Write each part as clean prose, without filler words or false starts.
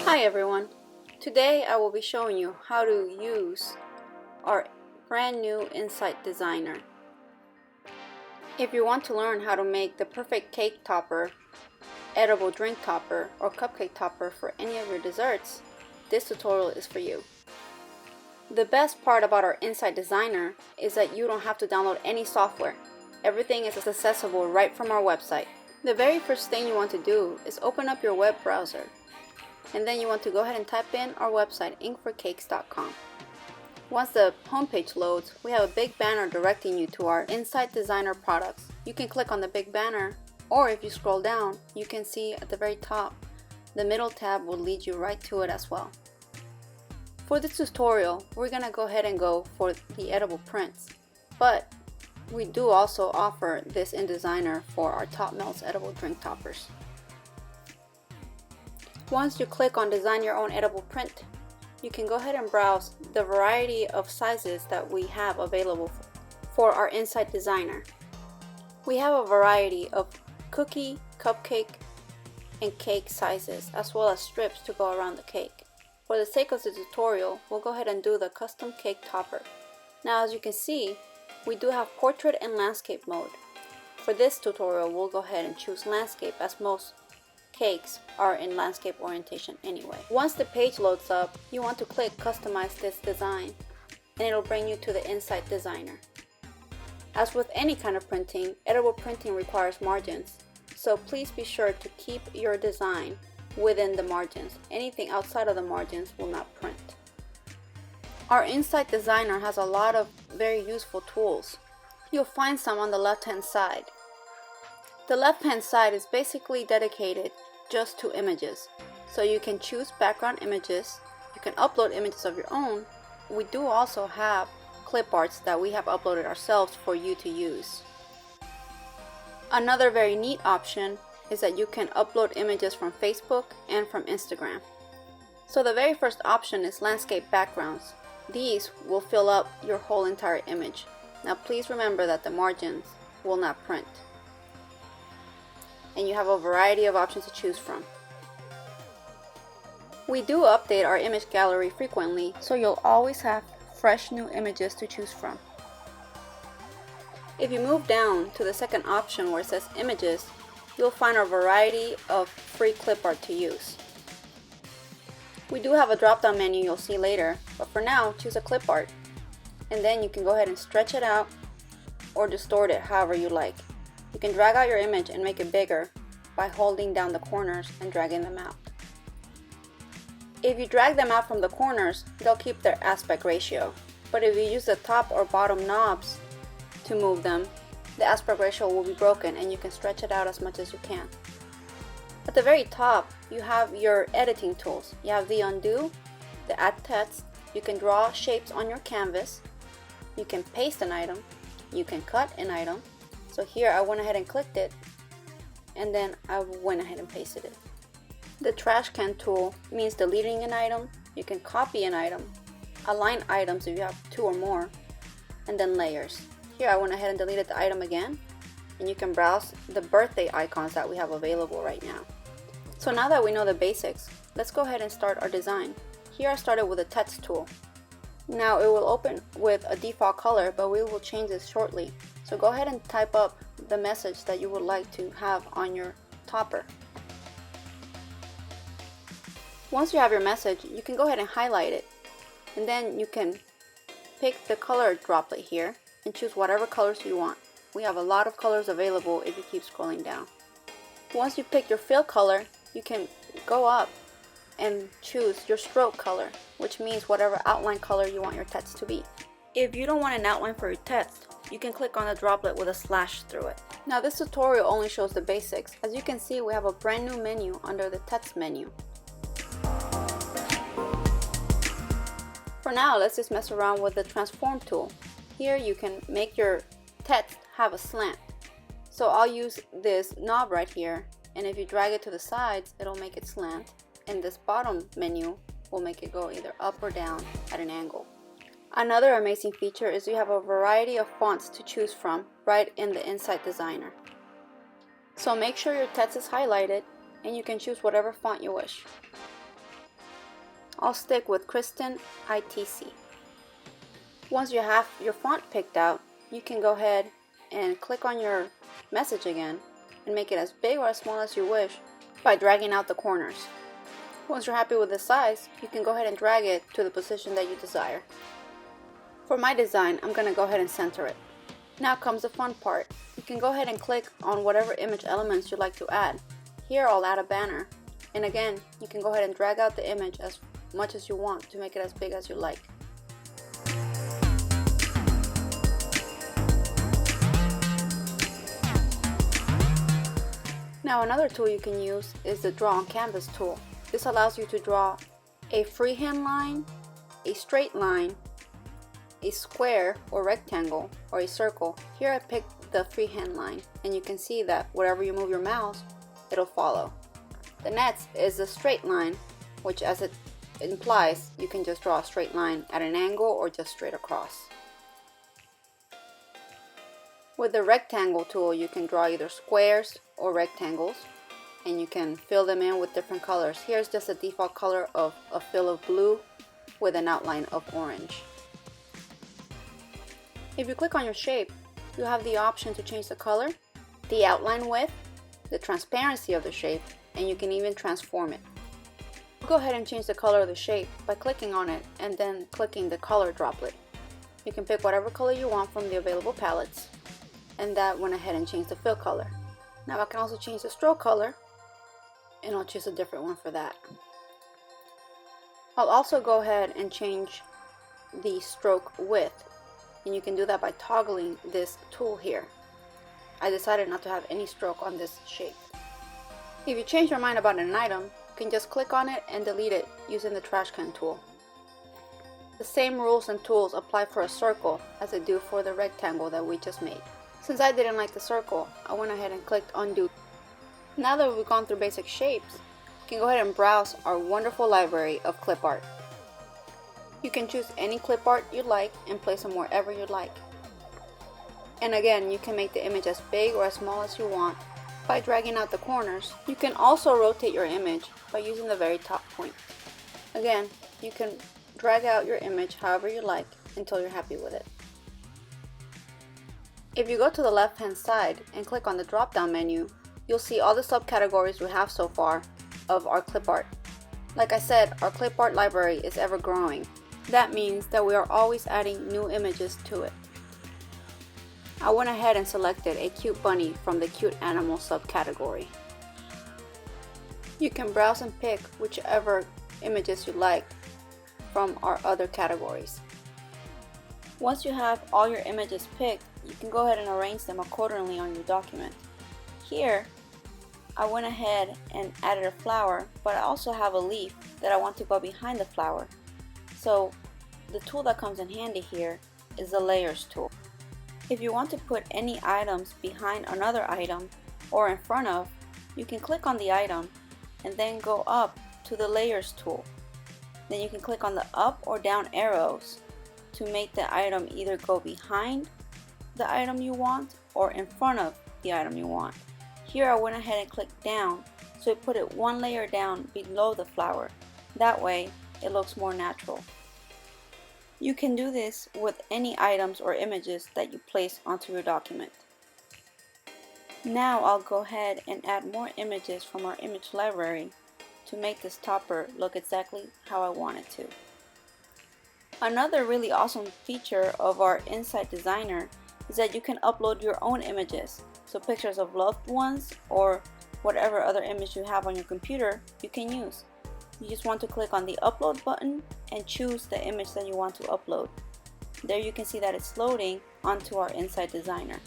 Hi everyone! Today I will be showing you how to use our brand new Insight Designer. If you want to learn how to make the perfect cake topper, edible drink topper, or cupcake topper for any of your desserts, this tutorial is for you. The best part about our Insight Designer is that you don't have to download any software. Everything is accessible right from our website. The very first thing you want to do is open up your web browser. And then you want to go ahead and type in our website, inkforcakes.com. Once the homepage loads, we have a big banner directing you to our Insight Designer products. You can click on the big banner, or if you scroll down, you can see at the very top, the middle tab will lead you right to it as well. For this tutorial, we're going to go ahead and go for the edible prints, but we do also offer this in Designer for our Top Melts edible drink toppers. Once you click on Design Your Own Edible Print, you can go ahead and browse the variety of sizes that we have available for our Insight Designer. We have a variety of cookie, cupcake, and cake sizes, as well as strips to go around the cake. For the sake of the tutorial, we'll go ahead and do the custom cake topper. Now, as you can see, we do have portrait and landscape mode. For this tutorial, we'll go ahead and choose landscape, as most cakes are in landscape orientation anyway. Once the page loads up, you want to click Customize this design, and it'll bring you to the Insight Designer. As with any kind of printing, edible printing requires margins, so please be sure to keep your design within the margins. Anything outside of the margins will not print. Our Insight Designer has a lot of very useful tools. You'll find some on the left-hand side. The left-hand side is basically dedicated just to images. So you can choose background images, you can upload images of your own. We do also have clip arts that we have uploaded ourselves for you to use. Another very neat option is that you can upload images from Facebook and from Instagram. So the very first option is landscape backgrounds. These will fill up your whole entire image. Now please remember that the margins will not print. And you have a variety of options to choose from. We do update our image gallery frequently, so you'll always have fresh new images to choose from. If you move down to the second option where it says images, you'll find a variety of free clip art to use. We do have a drop-down menu you'll see later, but for now, choose a clip art. And then you can go ahead and stretch it out or distort it however you like. You can drag out your image and make it bigger by holding down the corners and dragging them out. If you drag them out from the corners, they'll keep their aspect ratio. But if you use the top or bottom knobs to move them, the aspect ratio will be broken and you can stretch it out as much as you can. At the very top, you have your editing tools. You have the undo, the add text, you can draw shapes on your canvas, you can paste an item, you can cut an item. So here I went ahead and clicked it, and then I went ahead and pasted it. The trash can tool means deleting an item. You can copy an item, align items if you have two or more, and then layers. Here I went ahead and deleted the item again, and you can browse the birthday icons that we have available right now. So now that we know the basics, let's go ahead and start our design. Here I started with the text tool. Now it will open with a default color, but we will change this shortly. So go ahead and type up the message that you would like to have on your topper. Once you have your message, you can go ahead and highlight it. And then you can pick the color droplet here and choose whatever colors you want. We have a lot of colors available if you keep scrolling down. Once you pick your fill color, you can go up and choose your stroke color, which means whatever outline color you want your text to be. If you don't want an outline for your text, you can click on the droplet with a slash through it. Now this tutorial only shows the basics. As you can see, we have a brand new menu under the text menu. For now, let's just mess around with the transform tool. Here you can make your text have a slant. So I'll use this knob right here, and if you drag it to the sides, it'll make it slant. And this bottom menu will make it go either up or down at an angle. Another amazing feature is you have a variety of fonts to choose from right in the Insight Designer. So make sure your text is highlighted and you can choose whatever font you wish. I'll stick with Kristen ITC. Once you have your font picked out, you can go ahead and click on your message again and make it as big or as small as you wish by dragging out the corners. Once you're happy with the size, you can go ahead and drag it to the position that you desire. For my design, I'm going to go ahead and center it. Now comes the fun part. You can go ahead and click on whatever image elements you'd like to add. Here I'll add a banner. And again, you can go ahead and drag out the image as much as you want to make it as big as you like. Now another tool you can use is the Draw on Canvas tool. This allows you to draw a freehand line, a straight line, a square or rectangle, or a circle. Here I picked the freehand line, and you can see that wherever you move your mouse, it'll follow. The next is the straight line, which as it implies, you can just draw a straight line at an angle or just straight across. With the rectangle tool, you can draw either squares or rectangles, and you can fill them in with different colors. Here's just a default color of a fill of blue with an outline of orange. If you click on your shape, you have the option to change the color, the outline width, the transparency of the shape, and you can even transform it. Go ahead and change the color of the shape by clicking on it and then clicking the color droplet. You can pick whatever color you want from the available palettes, and that went ahead and changed the fill color. Now I can also change the stroke color, and I'll choose a different one for that. I'll also go ahead and change the stroke width, and you can do that by toggling this tool here. I decided not to have any stroke on this shape. If you change your mind about an item, you can just click on it and delete it using the trash can tool. The same rules and tools apply for a circle as they do for the rectangle that we just made. Since I didn't like the circle, I went ahead and clicked undo. Now that we've gone through basic shapes, you can go ahead and browse our wonderful library of clip art. You can choose any clip art you like and place them wherever you'd like. And again, you can make the image as big or as small as you want by dragging out the corners. You can also rotate your image by using the very top point. Again, you can drag out your image however you like until you're happy with it. If you go to the left hand side and click on the drop down menu, you'll see all the subcategories we have so far of our clip art. Like I said, our clip art library is ever growing. That means that we are always adding new images to it. I went ahead and selected a cute bunny from the cute animal subcategory. You can browse and pick whichever images you like from our other categories. Once you have all your images picked, you can go ahead and arrange them accordingly on your document. Here, I went ahead and added a flower, but I also have a leaf that I want to go behind the flower. So the tool that comes in handy here is the layers tool. If you want to put any items behind another item or in front of, you can click on the item and then go up to the layers tool. Then you can click on the up or down arrows to make the item either go behind the item you want or in front of the item you want. Here I went ahead and clicked down, so it put it one layer down below the flower. That way it looks more natural. You can do this with any items or images that you place onto your document. Now I'll go ahead and add more images from our image library to make this topper look exactly how I want it to. Another really awesome feature of our Insight Designer is that you can upload your own images. So pictures of loved ones or whatever other image you have on your computer, you can use. You just want to click on the upload button and choose the image that you want to upload. There you can see that it's loading onto our Insight Designer.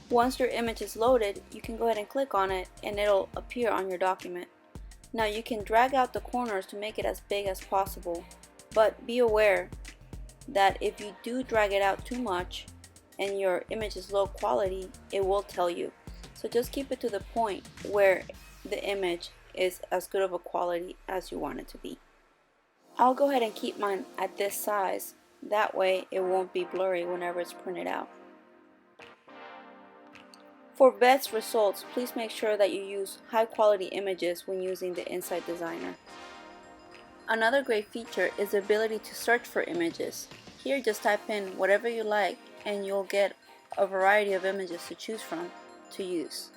Once your image is loaded, you can go ahead and click on it and it'll appear on your document. Now you can drag out the corners to make it as big as possible, but be aware that if you do drag it out too much and your image is low quality, it will tell you. So just keep it to the point where the image is as good of a quality as you want it to be. I'll go ahead and keep mine at this size, that way it won't be blurry whenever it's printed out. For best results, please make sure that you use high quality images when using the Insight Designer. Another great feature is the ability to search for images. Here just type in whatever you like and you'll get a variety of images to choose from to use.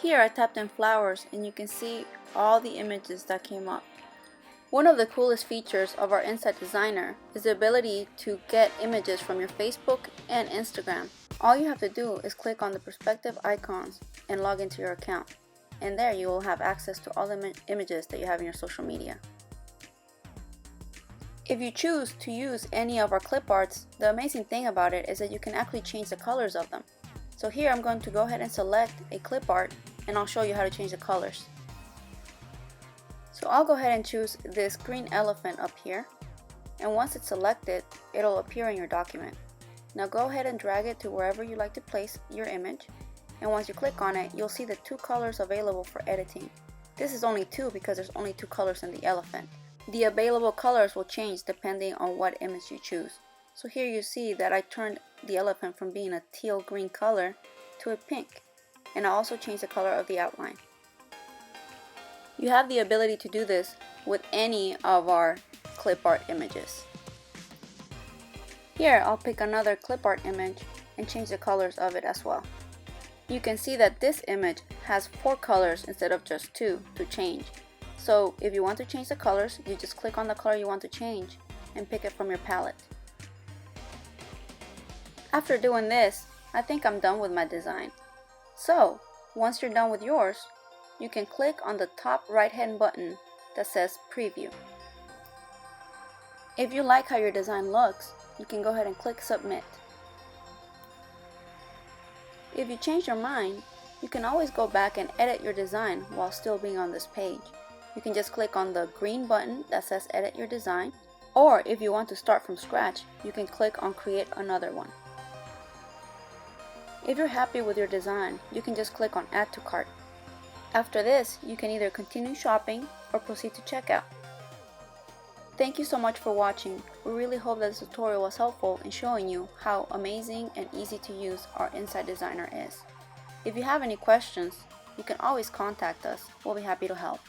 Here I tapped in flowers and you can see all the images that came up. One of the coolest features of our Insight Designer is the ability to get images from your Facebook and Instagram. All you have to do is click on the perspective icons and log into your account. And there you will have access to all the images that you have in your social media. If you choose to use any of our clip arts, the amazing thing about it is that you can actually change the colors of them. So here I'm going to go ahead and select a clip art and I'll show you how to change the colors. So I'll go ahead and choose this green elephant up here, and once it's selected, it'll appear in your document. Now go ahead and drag it to wherever you like to place your image, and once you click on it, you'll see the two colors available for editing. This is only two because there's only two colors in the elephant. The available colors will change depending on what image you choose. So here you see that I turned the elephant from being a teal green color to a pink, and I also changed the color of the outline. You have the ability to do this with any of our clip art images. Here I'll pick another clip art image and change the colors of it as well. You can see that this image has 4 colors instead of just 2 to change. So if you want to change the colors, you just click on the color you want to change and pick it from your palette. After doing this, I think I'm done with my design. So once you're done with yours, you can click on the top right hand button that says Preview. If you like how your design looks, you can go ahead and click Submit. If you change your mind, you can always go back and edit your design while still being on this page. You can just click on the green button that says Edit Your Design, or if you want to start from scratch, you can click on Create Another One. If you're happy with your design, you can just click on Add to Cart. After this, you can either continue shopping or proceed to checkout. Thank you so much for watching. We really hope that this tutorial was helpful in showing you how amazing and easy to use our Insight Designer is. If you have any questions, you can always contact us. We'll be happy to help.